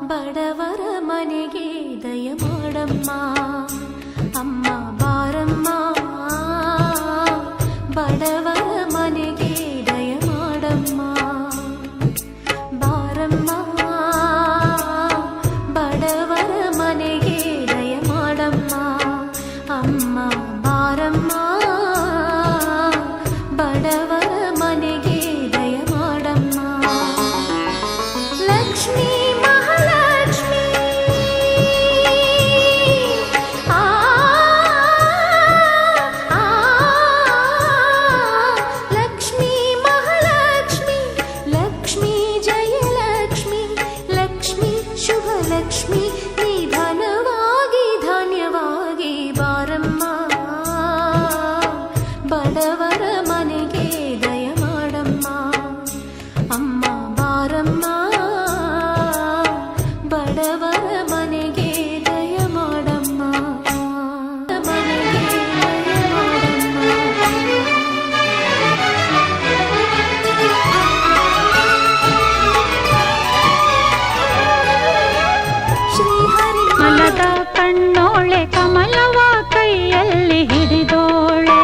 ಬಡವರ ಮನೆಗೆ ದಯ ಮಾಡಮ್ಮ ಅಮ್ಮ ಬಾರಮ್ಮ ಬಡವರ ಮನೆಗೆ ದಯ ಮಾಡಮ್ಮ ಬಾರಮ್ಮ ಬಡವರ ಮನೆಗೆ ದಯ ಮಾಡಮ್ಮ ಅಮ್ಮ ಬಾರಮ್ಮ ಬಡವರ ಮನೆಗೆ ದಯ ಮಾಡಮ್ಮ ಲಕ್ಷ್ಮೀ ಲಕ್ಷ್ಮಿ ನಿಧನವಾಗಿ ಧಾನ್ಯವಾಗಿ ಬಾರಮ್ಮ ಬಡವರ ಮನೆಗೆ ದಯ ಮಾಡಮ್ಮ ಅಮ್ಮ ಬಾರಮ್ಮ ಬಡವರ ಮನೆಗೆ ದಯ ಮಾಡಮ್ಮ ಮನೆಗೆ ದಯ ಮಾಡಮ್ಮ ಕಮಲದ ಕಣ್ಣೋಳೆ ಕಮಲವ ಕೈಯಲ್ಲಿ ಹಿಡಿದೋಳೆ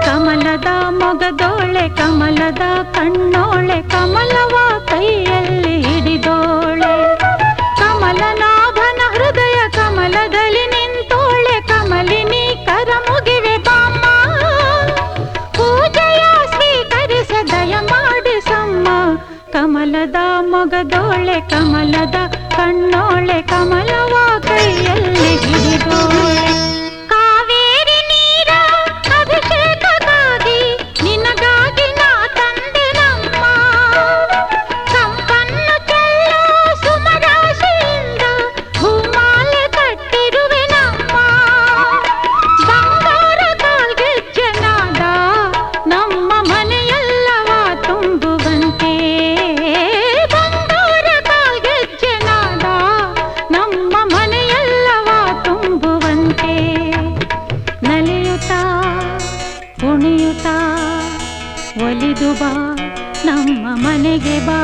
ಕಮಲದ ಮೊಗದೋಳೆ ಕಮಲದ ಕಣ್ಣೋಳೆ ಕಮಲವ ಕೈಯಲ್ಲಿ ಹಿಡಿದೋಳೆ ಕಮಲನಾಭನ ಹೃದಯ ಕಮಲದಲ್ಲಿ ನಿಂತೋಳೆ ಕಮಲಿನಿ ಕರ ಮುಗಿವೆ ಬಾಮ್ಮ ಪೂಜೆಯ ಸ್ವೀಕರಿಸ ದಯ ಮಾಡಿಸಮ್ಮ ಕಮಲದ ಮೊಗದೋಳೆ ಕಮಲದ ಕಣ್ಣೋಳೆ ಕಮಲವ ಕೈಯಲ್ಲಿ ಹಿಡಿದೋಳೆ ಕಾವೇರಿ ನೀರ ಅಭಿಷೇಕಕ್ಕಾಗಿ ನಿನಗಾಗಿ ನಾ ತಂದೆನಮ್ಮ ಕಂಪನ್ನು ಚೆಲ್ಲೋ ಸುಮರಾಶಿಯಿಂದ ಹೂಮಾಲೆ ಕಟ್ಟಿರುವೆನಮ್ಮ ಬಂಗಾರ ಕಾಲ್ಗೆಜ್ಜೆನಾದ ನಮ್ಮ ಮನೆಯೆಲ್ಲವ ತುಂಬುವಂತೆ ನಲಿಯುತ್ತಾ ಕುಣಿಯುತ್ತಾ ಒಲಿದು ಬಾ ನಮ್ಮ ಮನೆಗೆ ಬಾ